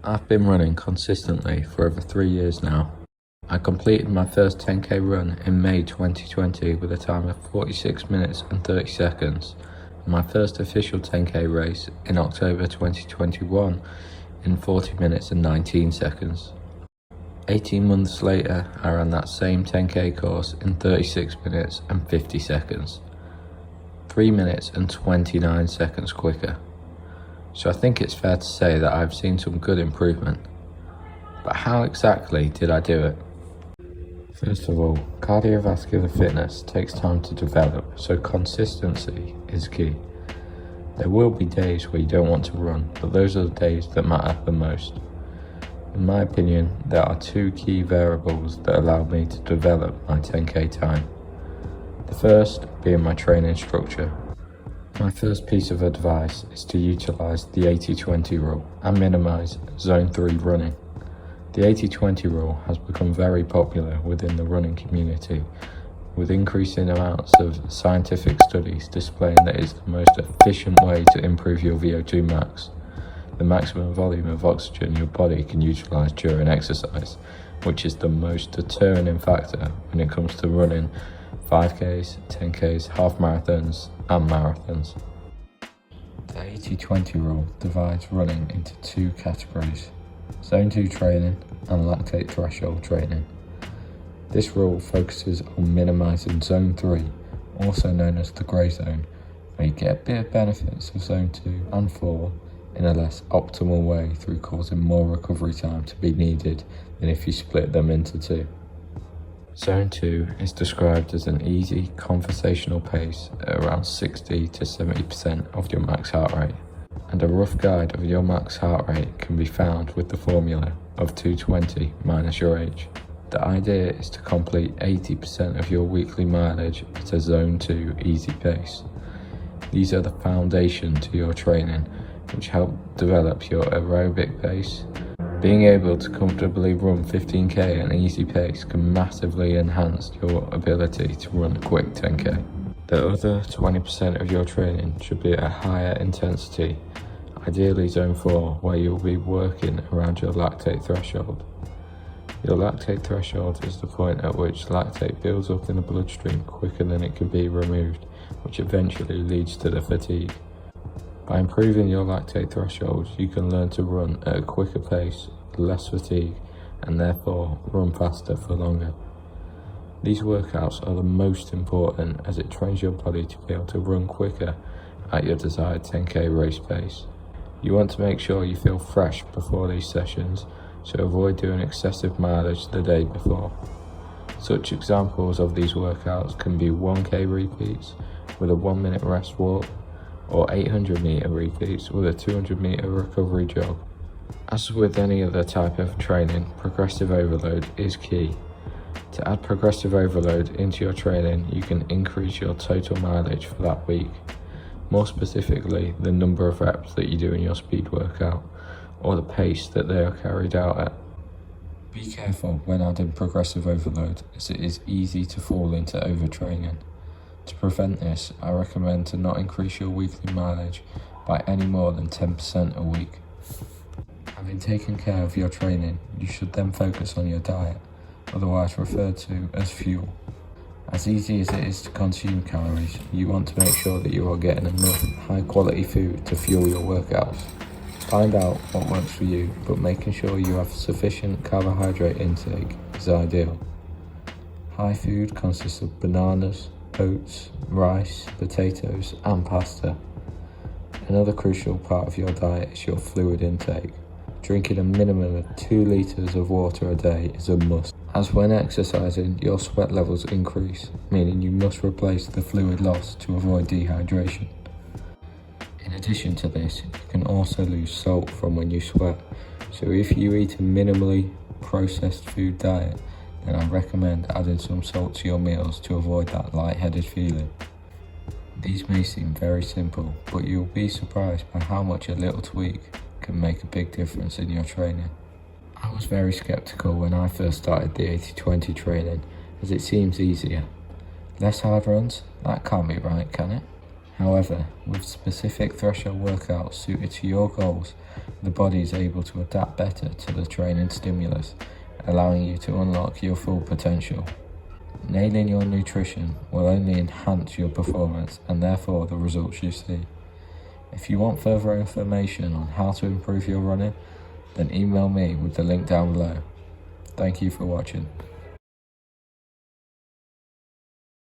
I've been running consistently for over 3 years now. I completed my first 10k run in May 2020 with a time of 46 minutes and 30 seconds, and my first official 10k race in October 2021 in 40 minutes and 19 seconds. 18 months later, I ran that same 10k course in 36 minutes and 50 seconds, 3 minutes and 29 seconds quicker. So I think it's fair to say that I've seen some good improvement. But how exactly did I do it? First of all, cardiovascular fitness takes time to develop, so consistency is key. There will be days where you don't want to run, but those are the days that matter the most. In my opinion, there are 2 key variables that allow me to develop my 10k time. The first being my training structure. My first piece of advice is to utilise the 80-20 rule and minimise zone 3 running. The 80-20 rule has become very popular within the running community, with increasing amounts of scientific studies displaying that it's the most efficient way to improve your VO2 max, the maximum volume of oxygen your body can utilise during exercise, which is the most determining factor when it comes to running 5Ks, 10Ks, half marathons and marathons. The 80-20 rule divides running into 2 categories: Zone 2 training and lactate threshold training. This rule focuses on minimising Zone 3, also known as the grey zone, where you get a bit of benefits of Zone 2 and 4 in a less optimal way through causing more recovery time to be needed than if you split them into 2. Zone 2 is described as an easy conversational pace at around 60 to 70% of your max heart rate, and a rough guide of your max heart rate can be found with the formula of 220 minus your age. The idea is to complete 80% of your weekly mileage at a Zone 2 easy pace. These are the foundation to your training, which help develop your aerobic pace. Being able to comfortably run 15k at an easy pace can massively enhance your ability to run a quick 10k. The other 20% of your training should be at a higher intensity, ideally Zone 4, where you'll be working around your lactate threshold. Your lactate threshold is the point at which lactate builds up in the bloodstream quicker than it can be removed, which eventually leads to the fatigue. By improving your lactate threshold, you can learn to run at a quicker pace, less fatigue, and therefore run faster for longer. These workouts are the most important as it trains your body to be able to run quicker at your desired 10k race pace. You want to make sure you feel fresh before these sessions, so avoid doing excessive mileage the day before. Such examples of these workouts can be 1k repeats with a 1-minute rest walk, or 800 meter repeats with a 200 meter recovery jog. As with any other type of training, progressive overload is key. To add progressive overload into your training, you can increase your total mileage for that week. More specifically, the number of reps that you do in your speed workout, or the pace that they are carried out at. Be careful when adding progressive overload, as it is easy to fall into overtraining. To prevent this, I recommend to not increase your weekly mileage by any more than 10% a week. Having taken care of your training, you should then focus on your diet, otherwise referred to as fuel. As easy as it is to consume calories, you want to make sure that you are getting enough high quality food to fuel your workouts. Find out what works for you, but making sure you have sufficient carbohydrate intake is ideal. High food consists of bananas, oats, rice, potatoes and pasta. Another crucial part of your diet is your fluid intake. Drinking a minimum of 2 litres of water a day is a must, as when exercising your sweat levels increase, meaning you must replace the fluid loss to avoid dehydration. In addition to this, you can also lose salt from when you sweat, so if you eat a minimally processed food diet, then I recommend adding some salt to your meals to avoid that lightheaded feeling. These may seem very simple, but you'll be surprised by how much a little tweak can make a big difference in your training. I was very skeptical when I first started the 80-20 training, as it seems easier. Less hard runs? That can't be right, can it? However, with specific threshold workouts suited to your goals, the body is able to adapt better to the training stimulus, allowing you to unlock your full potential. Nailing your nutrition will only enhance your performance and therefore the results you see. If you want further information on how to improve your running, then email me with the link down below. Thank you for watching.